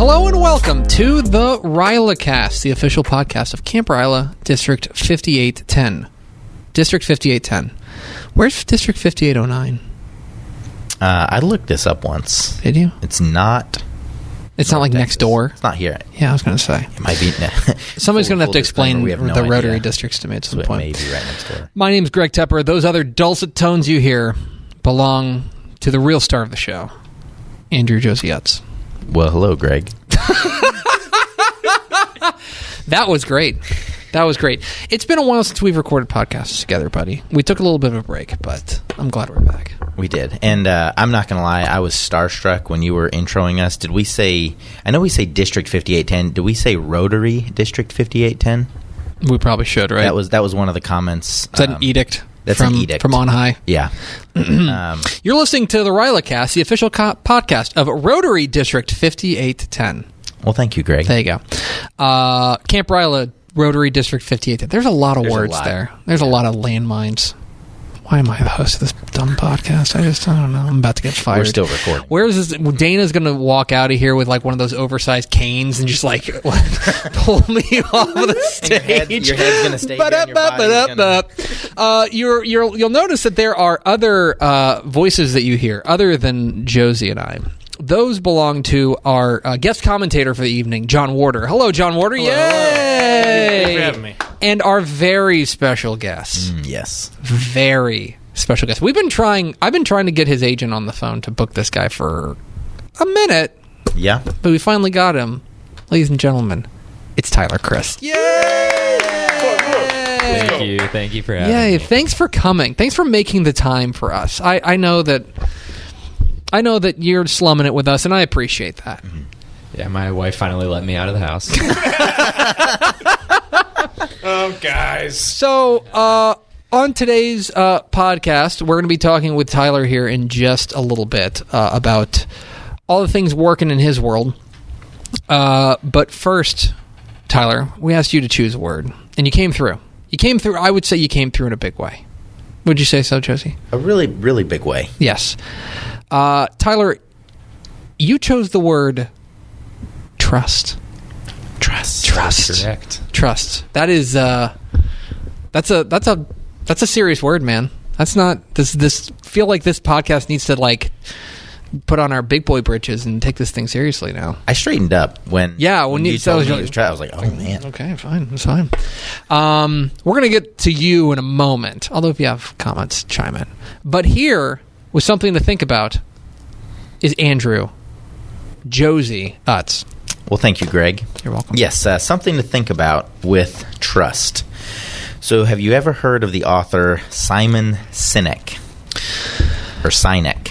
Hello and welcome to the RYLACast, the official podcast of Camp RYLA, District 5810. District 5810. Where's District 5809? I looked this up once. Did you? It's not... It's not like Texas. next door? It's not here. Yeah, I was going to say. It might be... Somebody's going to have to explain we have no the idea. Rotary districts to me at some So point. it may be right next door. My name's Greg Tepper. Those other dulcet tones you hear belong to the real star of the show, Andrew Josey. Well, hello, Greg. That was great. That was great. It's been a while since we've recorded podcasts together, buddy. We took a little bit of a break, but I'm glad we're back. We did. And I'm not going to lie, I was starstruck when you were introing us. Did we say... I know we say District 5810. Did we say Rotary District 5810? We probably should, right? That was one of the comments. Is that an edict? That's from, an edict. From on high? Yeah. You're listening to the RYLACast, the official podcast of Rotary District 5810. Well, thank you, Greg. There you go. Camp RYLA, Rotary District 5810. There's a lot of words there. There's a lot of landmines. Why am I the host of this dumb podcast? I don't know. I'm about to get fired. We're still recording. Where is this? Dana's going to walk out of here with like one of those oversized canes and just like pull me off of the stage. Your head's going to stay down, your You'll notice that there are other voices that you hear other than Josey and I. Those belong to our guest commentator for the evening, John Warder. Hello, John Warder. Hello. Yay! Thanks for having me. And our very special guest. Yes. Very special guest. I've been trying to get his agent on the phone to book this guy for a minute. Yeah. But we finally got him. Ladies and gentlemen, it's Tyler Criss. Yay! Thank you for having me. Yay, thanks for coming. Thanks for making the time for us. I know that you're slumming it with us, and I appreciate that. Mm-hmm. Yeah, my wife finally let me out of the house. Oh, guys. So, on today's podcast, we're going to be talking with Tyler here in just a little bit about all the things working in his world. But first, Tyler, we asked you to choose a word, and you came through. I would say you came through in a big way. Would you say so, Josey? A really, really big way. Yes. Tyler, you chose the word trust. Trust. Correct. Trust. That is that's a serious word, man. That's not this feel like this podcast needs to like put on our big boy britches and take this thing seriously now. I straightened up when you told me it was trust. I was like, oh man. Okay, fine. It's fine. We're going to get to you in a moment. Although if you have comments, chime in. But here with something to think about is Andrew Josey Utz. Well, thank you, Greg. You're welcome. Yes, something to think about with trust. So have you ever heard of the author Simon Sinek? Or Sinek?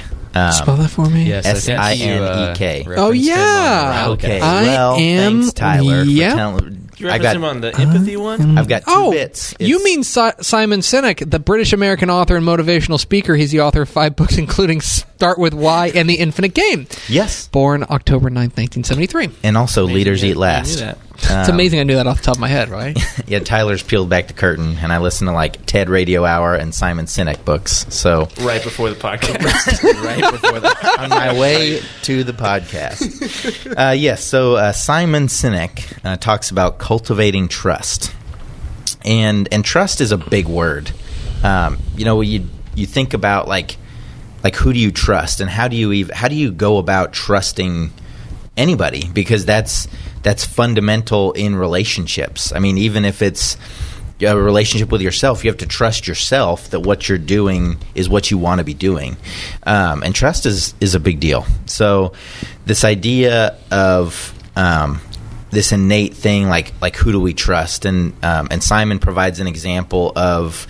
Spell that for me? Yes, S-I-N-E-K. Oh, yeah. Okay, I am, thanks, Tyler. yeah. You reference him on the empathy one? I've got two bits. You mean Simon Sinek, the British-American author and motivational speaker. He's the author of 5 books, including Start With Why and The Infinite Game. Yes. Born October 9th, 1973. And also Leaders Eat I Last. knew that. It's amazing I knew that off the top of my head, right? Yeah, Tyler's peeled back the curtain, and I listen to like TED Radio Hour and Simon Sinek books. So Right before the podcast. right before on my way to the podcast. Yes, so Simon Sinek talks about cultivating trust, and trust is a big word. You think about like who do you trust, and how do you go about trusting anybody? Because that's fundamental in relationships. I mean, even if it's a relationship with yourself, you have to trust yourself that what you're doing is what you want to be doing. And trust is a big deal. So this idea of this innate thing, like who do we trust? And Simon provides an example of,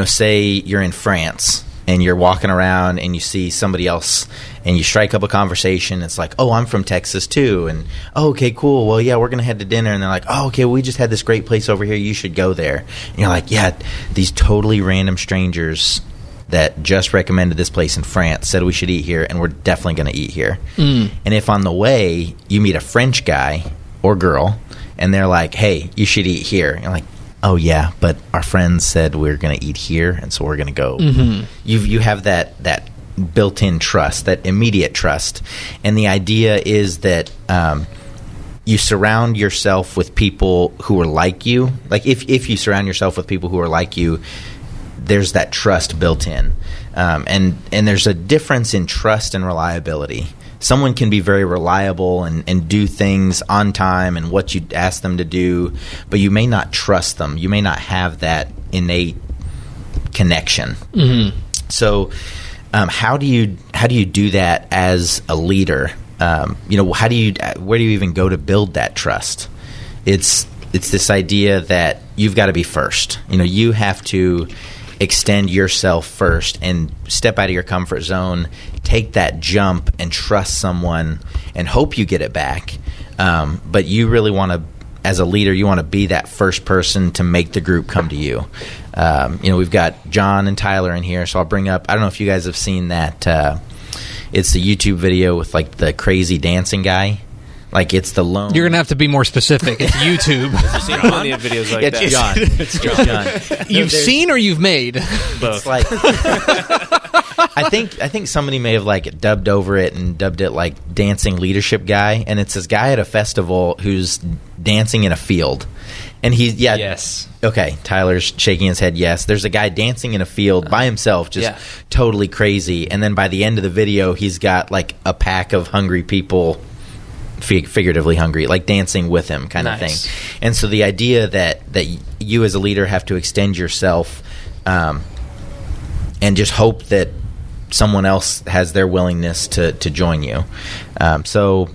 say you're in France and you're walking around and you see somebody else and you strike up a conversation. It's like, oh, I'm from Texas too. And, oh, okay, cool. Well, yeah, we're going to head to dinner. And they're like, oh, okay, well, we just had this great place over here. You should go there. And you're like, yeah, these totally random strangers that just recommended this place in France said we should eat here, and we're definitely going to eat here. And if on the way you meet a French guy or girl and they're like, hey, you should eat here. And you're like, oh, yeah, but our friends said we're going to eat here, and so we're going to go. You have that built-in trust, that immediate trust. And the idea is that you surround yourself with people who are like you. Like if you surround yourself with people who are like you, there's that trust built in. And there's a difference in trust and reliability. Someone can be very reliable and do things on time and what you ask them to do, but you may not trust them. You may not have that innate connection. Mm-hmm. So how do you do that as a leader? Where do you even go to build that trust? It's this idea that you've got to be first. You have to extend yourself first and step out of your comfort zone, take that jump and trust someone and hope you get it back. But you really want to, as a leader, you want to be that first person to make the group come to you. We've got John and Tyler in here, so I'll bring up, I don't know if you guys have seen that, it's the YouTube video with like the crazy dancing guy. Like it's the lone. You're gonna have to be more specific. It's YouTube. I've seen plenty of videos like that. John. It's John. You've seen or you've made? Both. It's like I think somebody may have like dubbed over it and dubbed it like dancing leadership guy, and it's this guy at a festival who's dancing in a field, and Yes. Okay, Tyler's shaking his head. Yes, there's a guy dancing in a field by himself, just totally crazy, and then by the end of the video, he's got like a pack of hungry people. Figuratively hungry, like dancing with him kind of thing. And so the idea that you as a leader have to extend yourself and just hope that someone else has their willingness to join you. So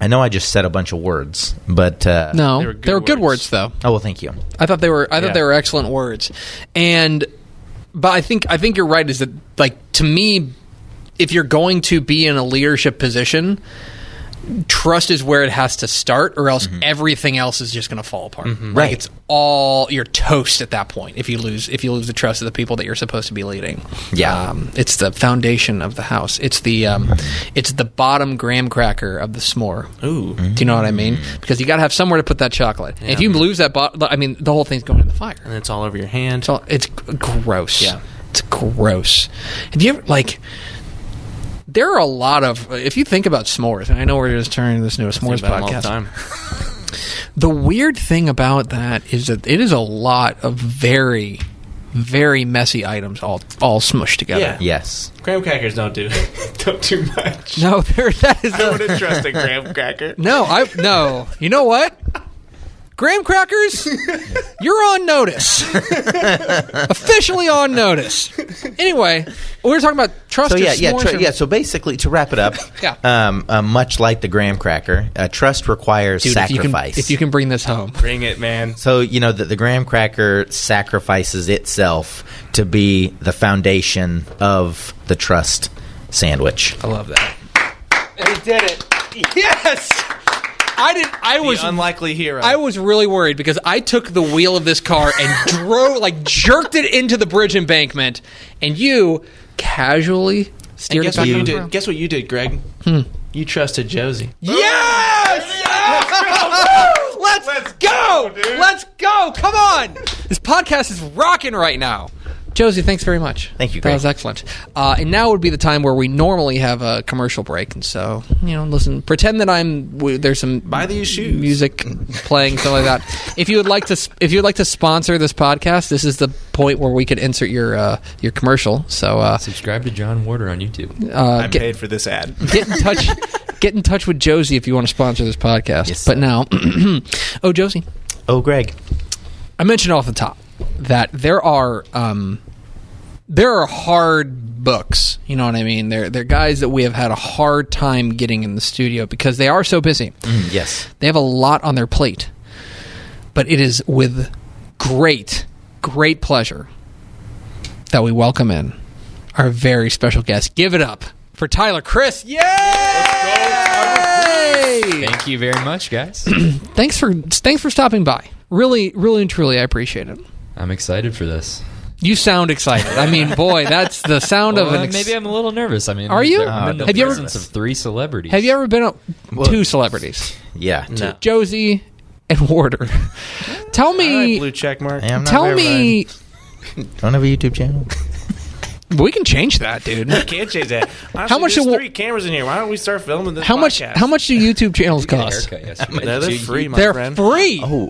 I know I just said a bunch of words, but no, they were good words though. Oh, well, thank you. I thought they were excellent words. But I think you're right, is that, like, to me, if you're going to be in a leadership position, trust is where it has to start, or else everything else is just going to fall apart. Mm-hmm. Like, Right. it's all, you're toast at that point if you lose the trust of the people that you're supposed to be leading. Yeah. It's the foundation of the house. It's the it's the bottom graham cracker of the s'more. Ooh. Do you know what I mean? Because you got to have somewhere to put that chocolate. Yeah. If you lose that the whole thing's going in the fire. And it's all over your hand. It's gross. Yeah. It's gross. Have you ever, like... There are a lot of, if you think about s'mores, and I know we're just turning this into a s'mores podcast. The weird thing about that is that it is a lot of very, very messy items all smushed together. Yeah. Yes. Graham crackers don't do much. No, that is. I wouldn't trust a graham cracker. No. You know what? Graham crackers, you're on notice. Officially on notice. Anyway, we were talking about trust. So so basically, to wrap it up, much like the graham cracker, trust requires sacrifice. If you can bring this home, bring it, man. So the graham cracker sacrifices itself to be the foundation of the trust sandwich. I love that. And he did it. Yes. I was unlikely hero. I was really worried because I took the wheel of this car and jerked it into the bridge embankment, and you casually steered it back on the road. Guess what you did, Greg? You trusted Josey. Yes! Let's go! Dude. Let's go! Come on! This podcast is rocking right now. Josey, thanks very much. Thank you, That Greg. was excellent. And now would be the time where we normally have a commercial break. And so, listen, pretend that there's some Buy these shoes. music playing, something like that. If you would like to sponsor this podcast, this is the point where we could insert your commercial. So Subscribe to John Warder on YouTube. I'm paid for this ad. Get in touch with Josey if you want to sponsor this podcast. Yes, but now, Josey. Oh, Greg. I mentioned off the top that there are hard books. You know what I mean? They're guys that we have had a hard time getting in the studio because they are so busy. Yes. They have a lot on their plate. But it is with great pleasure that we welcome in our very special guest. Give it up for Tyler Criss. Yay! Thank you very much, guys. Thanks for stopping by. Really, really and truly, I appreciate it. I'm excited for this. You sound excited. I mean, boy, that's the sound of an... Maybe I'm a little nervous. I mean, Are you? I'm in the Have you ever- presence of 3 celebrities. Have you ever been two celebrities? Yeah. No. Josey and Warder. Tell All right, me... blue check mark. Hey, I'm not Tell verified. me... Don't have a YouTube channel. We can change that, dude. I can't change that. Honestly, How much there's do- 3 cameras in here. Why don't we start filming this How much? podcast? How much do YouTube channels Got a cost? haircut yesterday. No, they're free, my They're friend. free. Oh,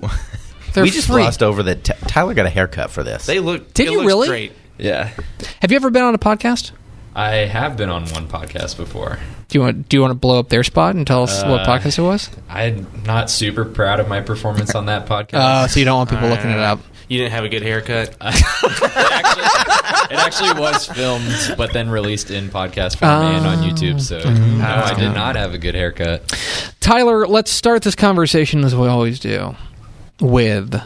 They're we just free. glossed over that. Tyler got a haircut for this. They look. Did it you looks really? Great. Yeah. Have you ever been on a podcast? I have been on one podcast before. Do you want to blow up their spot and tell us what podcast it was? I'm not super proud of my performance on that podcast. So you don't want people looking it up. You didn't have a good haircut. It actually was filmed, but then released in podcast form and on YouTube. So no, I did not have a good haircut. Tyler, let's start this conversation as we always do with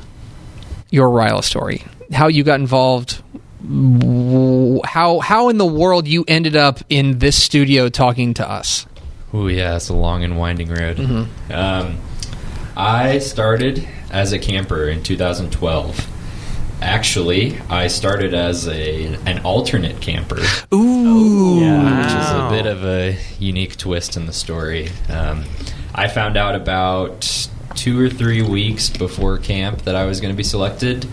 your RYLA story. How you got involved. How in the world you ended up in this studio talking to us? Oh yeah, it's a long and winding road. I started as a camper in 2012. Actually, I started as an alternate camper. Ooh. Yeah, which is a bit of a unique twist in the story. I found out about 2 or 3 weeks before camp that I was going to be selected,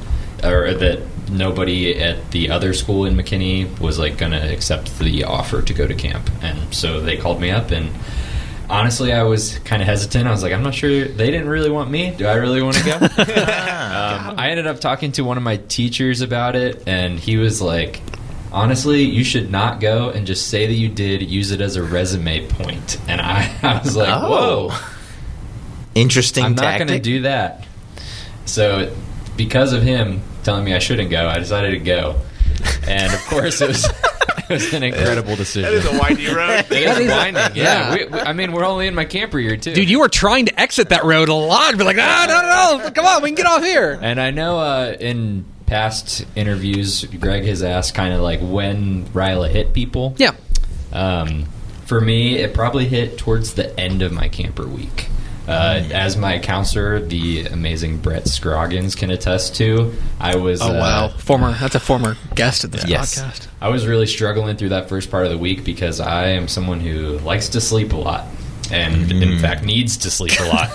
or that nobody at the other school in McKinney was like going to accept the offer to go to camp. And so they called me up, and honestly, I was kind of hesitant. I was like, I'm not sure. They didn't really want me. Do I really want to go? I ended up talking to one of my teachers about it, and he was like, honestly, you should not go and just say that you did. Use it as a resume point. And I was like, whoa. Interesting I'm not tactic. going to do that. So because of him telling me I shouldn't go, I decided to go. And of course, it was an incredible decision. That is a windy road. It is winding, yeah. I mean, we're only in my camper here, too. Dude, you were trying to exit that road a lot. Be like, no, come on, we can get off here. And I know in past interviews, Greg has asked kind of like when RYLA hit people. Yeah. For me, it probably hit towards the end of my camper week. As my counselor, the amazing Brett Scroggins, can attest to, I was... That's a former guest at this Yes. podcast. I was really struggling through that first part of the week because I am someone who likes to sleep a lot. And, in fact, needs to sleep a lot.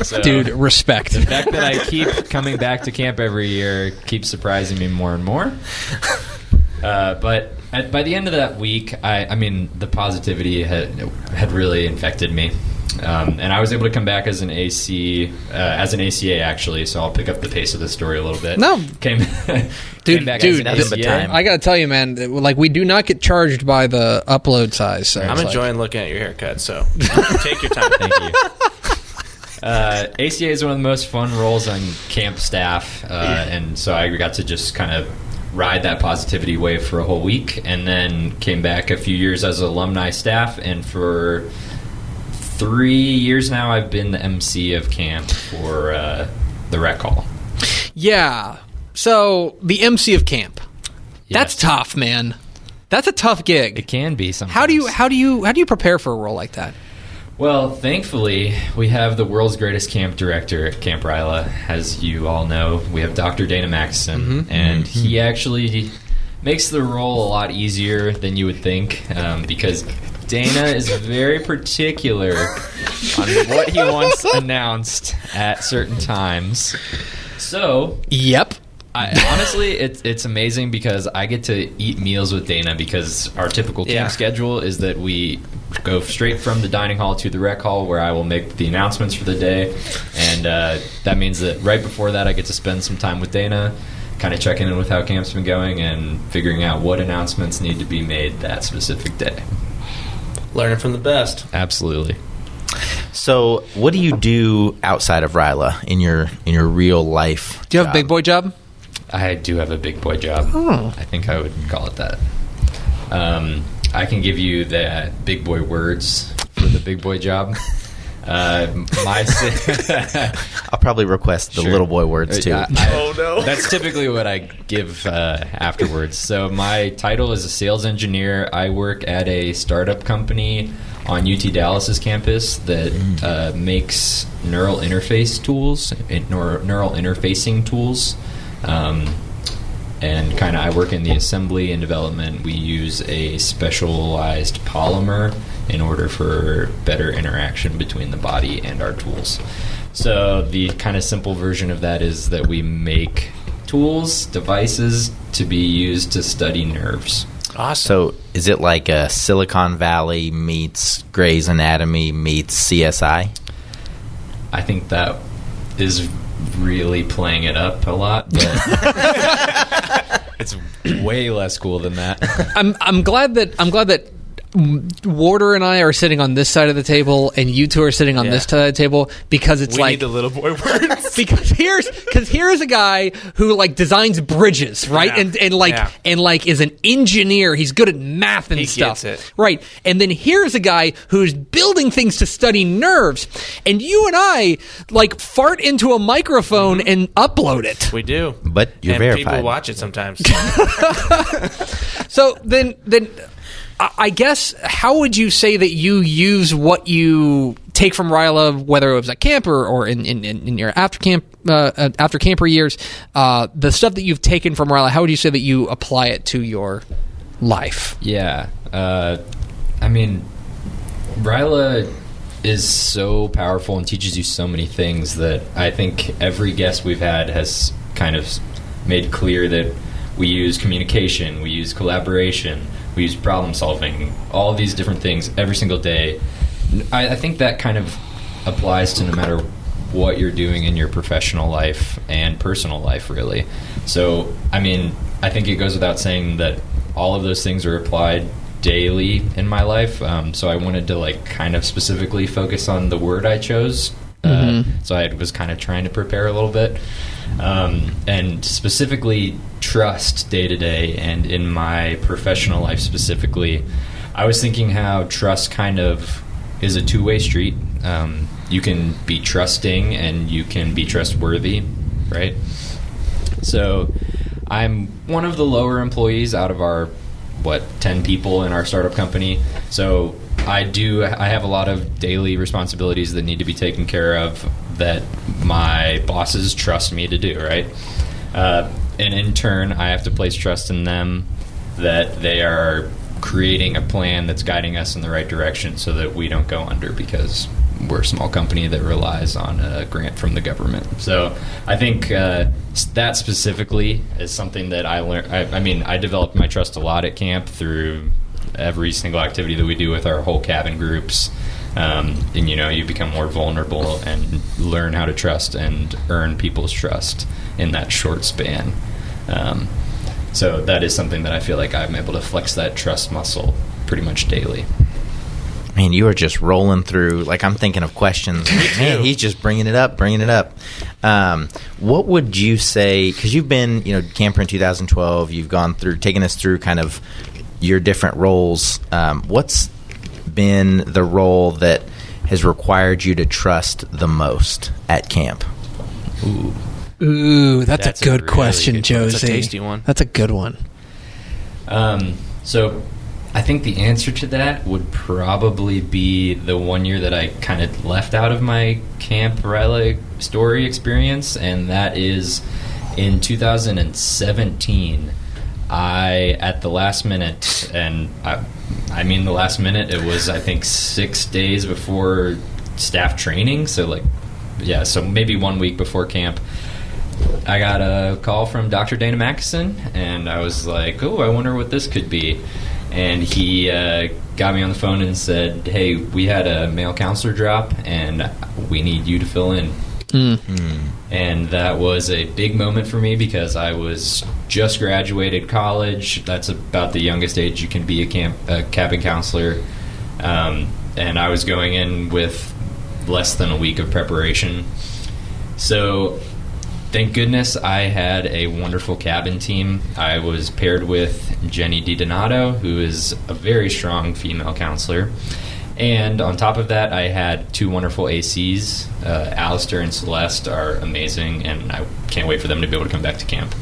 So, Dude, respect. the fact that I keep coming back to camp every year keeps surprising me more and more. But by the end of that week, I mean, the positivity had really infected me. And I was able to come back as an as an ACA, actually, so I'll pick up the pace of the story a little bit. No. Came back Dude, as an ACA. I got to tell you, man, like, we do not get charged by the upload size. So I'm it's enjoying looking at your haircut, so take your time. Thank you. ACA is one of the most fun roles on camp staff, and so I got to just kind of ride that positivity wave for a whole week, and then came back a few years as alumni staff, and for 3 years now I've been the MC of camp for the rec hall. Yeah. So, the MC of camp. That's Yes. tough, man. That's a tough gig. It can be sometimes. How do you prepare for a role like that? Well, thankfully, we have the world's greatest camp director at Camp RYLA. As you all know, we have Dr. Dana Maxson, and he actually makes the role a lot easier than you would think, because Dana is very particular on what he wants announced at certain times. So, Yep. honestly, it's amazing because I get to eat meals with Dana because our typical camp schedule is that we go straight from the dining hall to the rec hall where I will make the announcements for the day. And that means that right before that I get to spend some time with Dana, kind of checking in with how camp's been going and figuring out what announcements need to be made that specific day. Learning from the best. Absolutely. So, what do you do outside of RYLA in your real life? Do you have a job? big boy job? I do have a big boy job. Oh. I think I would call it that. I can give you the big boy words for the big boy job. I'll probably request the little boy words too. Oh, no. That's typically what I give afterwards. So my title is a sales engineer. I work at a startup company on UT Dallas's campus that makes neural interfacing tools. And kind of I work in the assembly and development. We use a specialized polymer in order for better interaction between the body and our tools. So the kind of simple version of that is that we make tools, devices to be used to study nerves. Awesome. So is it like a Silicon Valley meets Grey's Anatomy meets CSI? I think that is really playing it up a lot, but it's way less cool than that. I'm glad that Warder and I are sitting on this side of the table, and you two are sitting on this side of the table, because it's we like need the little boy words. because here's a guy who like designs bridges, right? Yeah. And is an engineer. He's good at math and He stuff, gets it. right? And then here's a guy who's building things to study nerves. And you and I like fart into a microphone and upload it. We do. But you're and verified. people watch it sometimes. So then I guess, how would you say that you use what you take from RYLA, whether it was at camp or in your after camper years, the stuff that you've taken from RYLA, how would you say that you apply it to your life? Yeah. I mean, RYLA is so powerful and teaches you so many things that I think every guest we've had has kind of made clear that we use communication, we use collaboration, we use problem solving, all these different things every single day. I think that kind of applies to no matter what you're doing in your professional life and personal life, really. So, I mean, I think it goes without saying that all of those things are applied daily in my life. So I wanted to like kind of specifically focus on the word I chose. So I was kind of trying to prepare a little bit. And specifically trust day to day, and in my professional life specifically, I was thinking how trust kind of is a two-way street. You can be trusting and you can be trustworthy, right? So I'm one of the lower employees out of our 10 people in our startup company. So I have a lot of daily responsibilities that need to be taken care of that my bosses trust me to do, right? And in turn, I have to place trust in them that they are creating a plan that's guiding us in the right direction so that we don't go under because we're a small company that relies on a grant from the government. So I think that specifically is something that I learned. I mean, I developed my trust a lot at camp through every single activity that we do with our whole cabin groups. And, you know, you become more vulnerable and learn how to trust and earn people's trust in that short span. So that is something that I feel like I'm able to flex that trust muscle pretty much daily. Man, you are just rolling through. Like, I'm thinking of questions. Man, he's just bringing it up. What would you say? Because you've been, camper in 2012. You've gone through, taken us through kind of your different roles. What's been the role that has required you to trust the most at camp? Ooh, that's a good really question, good Josey. That's a tasty one. That's a good one. So I think the answer to that would probably be the 1 year that I kind of left out of my Camp RYLA story experience, and that is in 2017. I, at the last minute, and I mean the last minute, it was, I think, 6 days before staff training, so maybe 1 week before camp, I got a call from Dr. Dana Mackison, and I was like, oh, I wonder what this could be. And he got me on the phone and said, hey, we had a male counselor drop, and we need you to fill in. And that was a big moment for me because I was just graduated college. That's about the youngest age you can be a cabin counselor. And I was going in with less than a week of preparation. So thank goodness I had a wonderful cabin team. I was paired with Jenny DiDonato, who is a very strong female counselor. And on top of that, I had two wonderful ACs. Alistair and Celeste are amazing, and I can't wait for them to be able to come back to camp.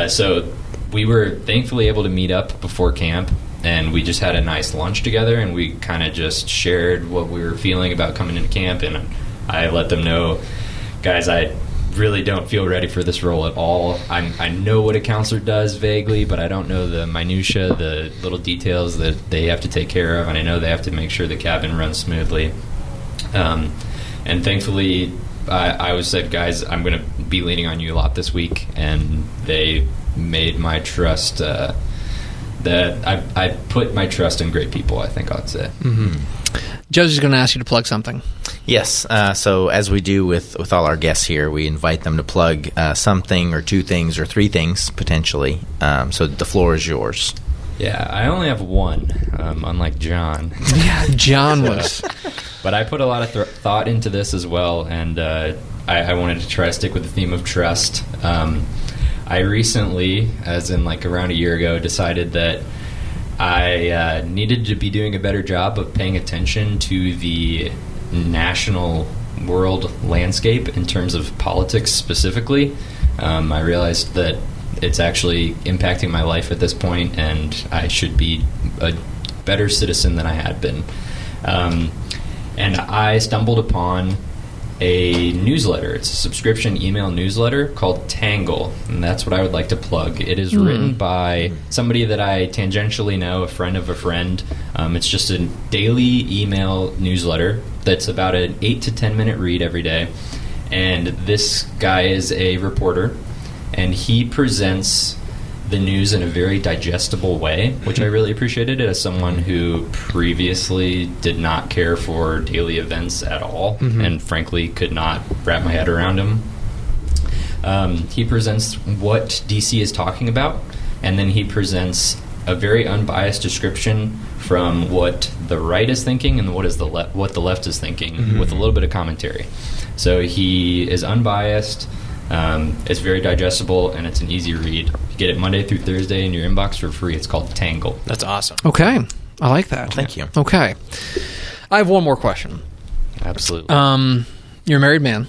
So we were thankfully able to meet up before camp, and we just had a nice lunch together, and we kind of just shared what we were feeling about coming into camp. And I let them know, guys, I really don't feel ready for this role at all. I know what a counselor does vaguely, but I don't know the minutia, the little details that they have to take care of, and I know they have to make sure the cabin runs smoothly. And thankfully, I was said, guys, I'm going to be leaning on you a lot this week, and they made my trust that I put my trust in great people, I think I'd say. Josey's going to ask you to plug something. Yes. So as we do with all our guests here, we invite them to plug something or two things or three things potentially. So the floor is yours. Yeah, I only have one, unlike John. Yeah, John was. But I put a lot of thought into this as well, and I wanted to try to stick with the theme of trust. I recently, as in like around a year ago, decided that I needed to be doing a better job of paying attention to the national world landscape in terms of politics specifically. I realized that it's actually impacting my life at this point, and I should be a better citizen than I had been. And I stumbled upon a newsletter. It's a subscription email newsletter called Tangle, and that's what I would like to plug. It is written by somebody that I tangentially know, a friend of a friend. It's just a daily email newsletter that's about an 8 to 10 minute read every day. And this guy is a reporter, and he presents the news in a very digestible way, which I really appreciated as someone who previously did not care for daily events at all, and frankly could not wrap my head around them. He presents what DC is talking about, and then he presents a very unbiased description from what the right is thinking and what the left is thinking, with a little bit of commentary. So he is unbiased. It's very digestible, and it's an easy read. You get it Monday through Thursday in your inbox for free. It's called Tangle. That's awesome. Okay. I like that. Thank you. Okay. I have one more question. Absolutely. You're a married man.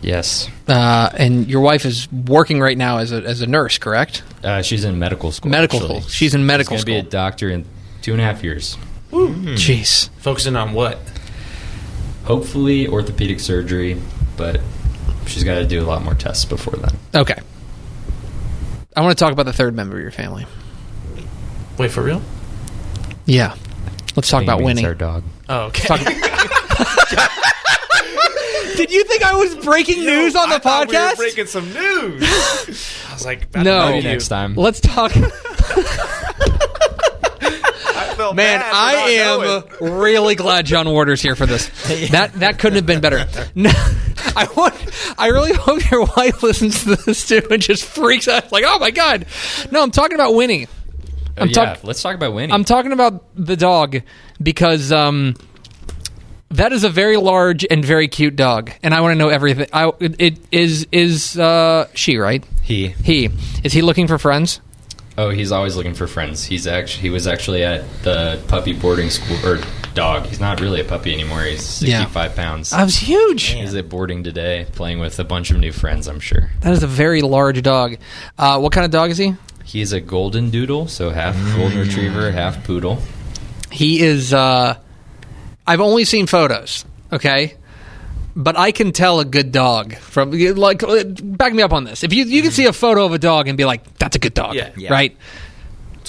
Yes. And your wife is working right now as a nurse, correct? She's in medical school. Medical actually. school. She's in medical She's school. going to be a doctor in 2.5 years. Jeez. Focusing on what? Hopefully orthopedic surgery, but she's got to do a lot more tests before then. Okay. I want to talk about the third member of your family. Wait, for real? Yeah. Let's talk about Winnie. Our dog. Oh, okay. Did you think I was breaking news on the I thought podcast? we were breaking some news. I was like, No. Maybe next time. Let's talk. I felt Man, bad for I not knowing. am really glad John Warder's here for this. That couldn't have been better. No, I really hope your wife listens to this too and just freaks out like, oh my god. No, I'm talking about Winnie. Let's talk about Winnie. I'm talking about the dog because that is a very large and very cute dog, and I want to know everything. It is she, right? He. Is he looking for friends? Oh, he's always looking for friends. He was actually at the puppy boarding school, or dog. He's not really a puppy anymore. He's 65 pounds. That was huge. He's at boarding today, playing with a bunch of new friends, I'm sure. That is a very large dog. What kind of dog is he? He's a golden doodle, so half golden retriever, half poodle. He is, I've only seen photos, okay? But I can tell a good dog from, like, back me up on this. If you can see a photo of a dog and be like, that's a good dog, Yeah. right?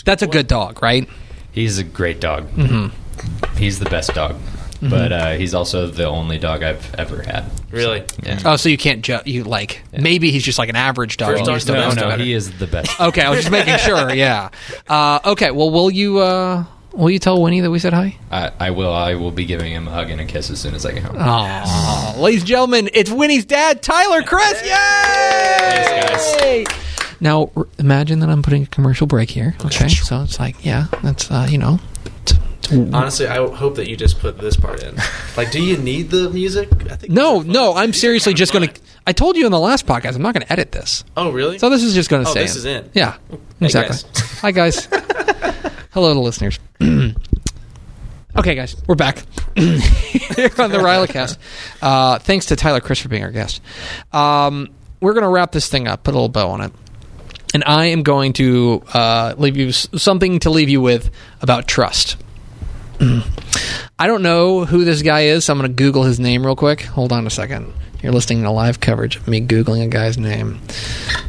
That's a good dog, right? He's a great dog. He's the best dog. But he's also the only dog I've ever had. Really? Yeah. Oh, so you can't maybe he's just like an average dog. First dog's the best. No, he is the best. Okay, I was just making sure, yeah. Okay, well, will you tell Winnie that we said hi? I will. I will be giving him a hug and a kiss as soon as I get home. Oh, ladies and gentlemen, it's Winnie's dad, Tyler Criss. Yay! Thanks, guys. Now, imagine that I'm putting a commercial break here. Okay, so it's like, yeah, that's, Honestly, I hope that you just put this part in. Like, do you need the music? I think No, I'm seriously just going to... I told you in the last podcast, I'm not going to edit this. Oh, really? So this is just going to stay this is in. Yeah, Hey, exactly. guys. Hi, guys. Hello to listeners. Okay, guys, we're back here on the RYLACast. Thanks to Tyler Criss for being our guest. We're going to wrap this thing up, put a little bow on it. And I am going to leave you something to leave you with about trust. I don't know who this guy is, so I'm going to Google his name real quick. Hold on a second. You're listening to live coverage of me Googling a guy's name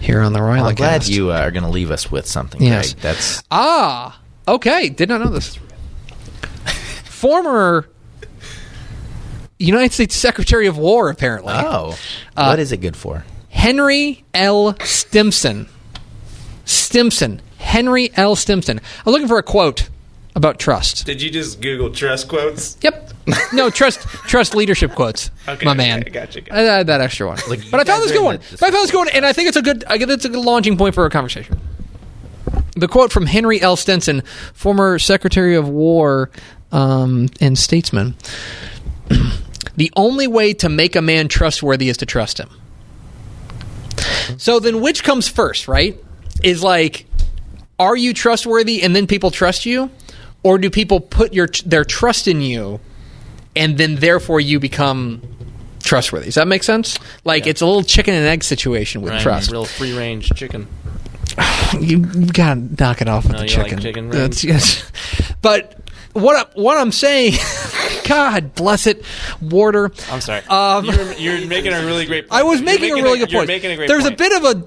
here on the RYLACast. I'm glad you are going to leave us with something. Yes. Greg. That's okay. Did not know this. Former United States Secretary of War, apparently. what is it good for? Henry L. Stimson. Henry L. Stimson. I'm looking for a quote about trust. Did you just Google trust quotes? Yep. No, trust leadership quotes. Okay, my man. Gotcha. I had that extra one. But I found this good one. And I think it's a good launching point for a conversation. The quote from Henry L. Stimson, former Secretary of War and statesman. The only way to make a man trustworthy is to trust him. So then which comes first, right? Is like, are you trustworthy and then people trust you? Or do people put their trust in you and then therefore you become trustworthy? Does that make sense? Like, it's a little chicken and egg situation with trust. Real free-range chicken. You gotta knock it off with the chicken. Like chicken range? Yes. But what I'm saying, God bless it, Warder. I'm sorry. You're making a really great point. I was making a really good point. You're making a great There's point. a bit of a...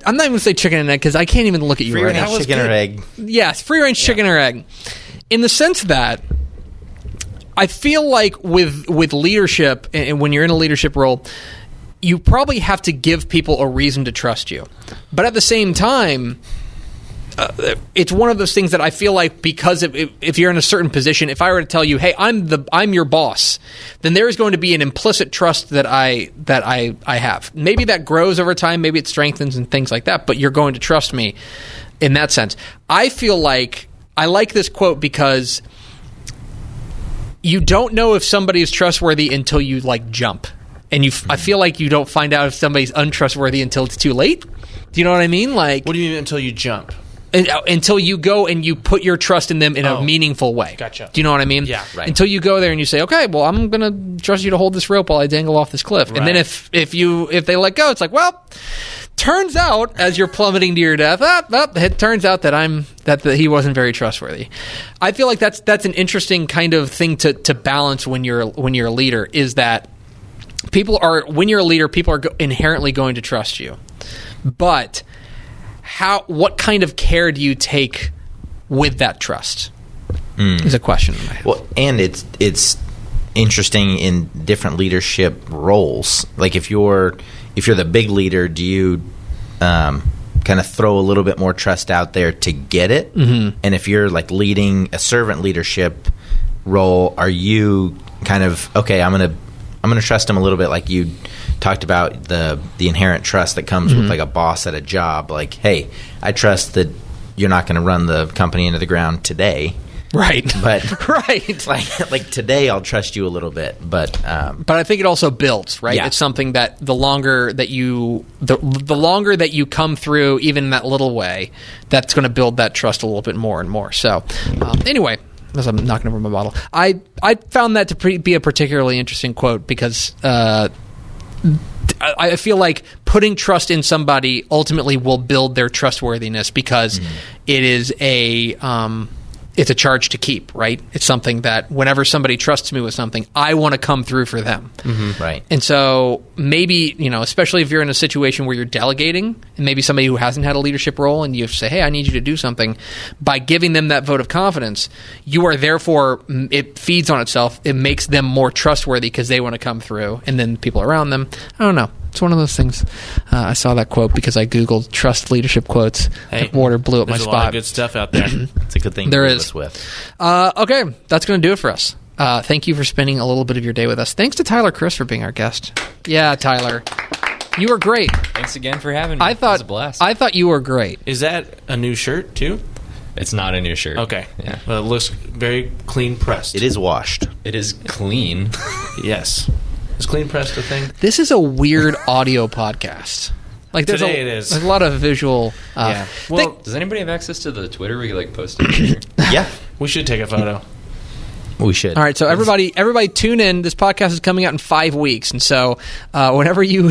I'm not even going to say chicken and egg because I can't even look at you right now. Free-range chicken or egg. Yes, free-range chicken or egg. In the sense that I feel like with leadership, and when you're in a leadership role, you probably have to give people a reason to trust you. But at the same time, it's one of those things that I feel like because if you're in a certain position, if I were to tell you, hey, I'm your boss, then there is going to be an implicit trust that I have. Maybe that grows over time, maybe it strengthens and things like that, but you're going to trust me in that sense. I feel like I like this quote because you don't know if somebody is trustworthy until you like jump. And I feel like you don't find out if somebody's untrustworthy until it's too late. Do you know what I mean? Like, what do you mean until you jump? Until you go and you put your trust in them in a meaningful way. Gotcha. Do you know what I mean? Yeah, right. Until you go there and you say, okay, well, I'm going to trust you to hold this rope while I dangle off this cliff. And then if they let go, it's like, well, turns out as you're plummeting to your death, it turns out that he wasn't very trustworthy. I feel like that's an interesting kind of thing to balance when you're a leader, is that when you're a leader, people are inherently going to trust you. But what kind of care do you take with that trust? Is a question. Well, and it's interesting in different leadership roles. Like if you're the big leader, do you kind of throw a little bit more trust out there to get it? Mm-hmm. And if you're like leading a servant leadership role, are you kind of, okay, I'm gonna trust him a little bit, like you talked about the inherent trust that comes with like a boss at a job. Like, hey, I trust that you're not going to run the company into the ground today, right? But right, like today, I'll trust you a little bit. But I think it also builds, right? Yeah. It's something that the longer that you come through, even in that little way, that's going to build that trust a little bit more and more. So, anyway. As I'm knocking over my bottle, I found that to be a particularly interesting quote because I feel like putting trust in somebody ultimately will build their trustworthiness because it is it's a charge to keep, right? It's something that whenever somebody trusts me with something, I want to come through for them. Mm-hmm. Right. And so maybe, especially if you're in a situation where you're delegating and maybe somebody who hasn't had a leadership role and you say, hey, I need you to do something, by giving them that vote of confidence, you are therefore, it feeds on itself. It makes them more trustworthy because they want to come through, and then people around them, I don't know. It's one of those things. I saw that quote because I Googled trust leadership quotes. Hey, Water blew up my spot. There's a lot of good stuff out there. It's a good thing there to is. us with. Okay, that's going to do it for us. Thank you for spending a little bit of your day with us. Thanks to Tyler Criss for being our guest. Yeah, Tyler. You were great. Thanks again for having me. It was a blast. I thought you were great. Is that a new shirt, too? It's not a new shirt. Okay. Yeah. Well, it looks very clean pressed. It is washed. It is clean. Yes. Is clean pressed a thing? This is a weird audio podcast. Like there's Today it is. There's a lot of visual. Yeah. Well, does anybody have access to the Twitter where you post it? Yeah. We should take a photo. We should. All right, so everybody tune in. This podcast is coming out in 5 weeks, and so whenever you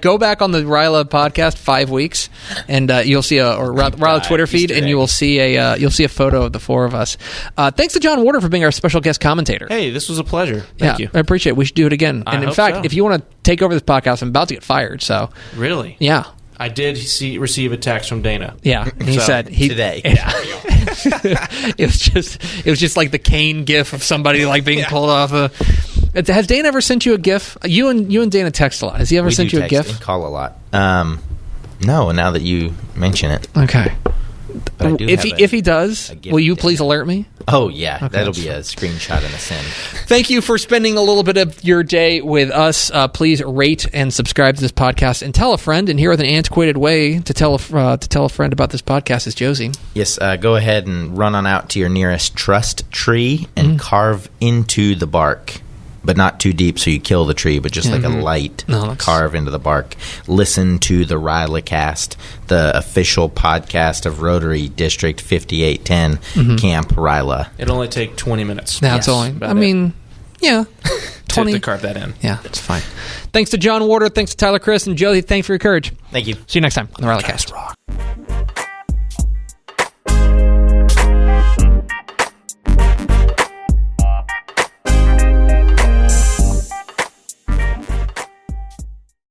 go back on the RYLA podcast 5 weeks, and you'll see a RYLA Twitter feed, and you will see a photo of the four of us. Thanks to John Warder for being our special guest commentator. Hey, this was a pleasure. Thank you. I appreciate it. We should do it again. And in fact, if you want to take over this podcast, I'm about to get fired. So really, yeah. I did receive a text from Dana. Yeah, he said today. Yeah. it was just like the Kane gif of somebody like being pulled off a. Has Dana ever sent you a gif? You and Dana text a lot. Has he ever sent you a gif? And call a lot. No. Now that you mention it. Okay. But I do if he does, will you please alert me? Oh, yeah. Okay, that'll be a screenshot and a send. Thank you for spending a little bit of your day with us. Please rate and subscribe to this podcast and tell a friend. And here with an antiquated way to tell a friend about this podcast is Josey. Yes, go ahead and run on out to your nearest trust tree and carve into the bark. But not too deep so you kill the tree, but just like a light carve into the bark. Listen to the RYLACast, the official podcast of Rotary District 5810, Camp RYLA. It'll only take 20 minutes. That's all. I mean, yeah. 20 to carve that in. Yeah, it's fine. Thanks to John Warder. Thanks to Tyler Criss and Josey. Thanks for your courage. Thank you. See you next time on the RYLACast.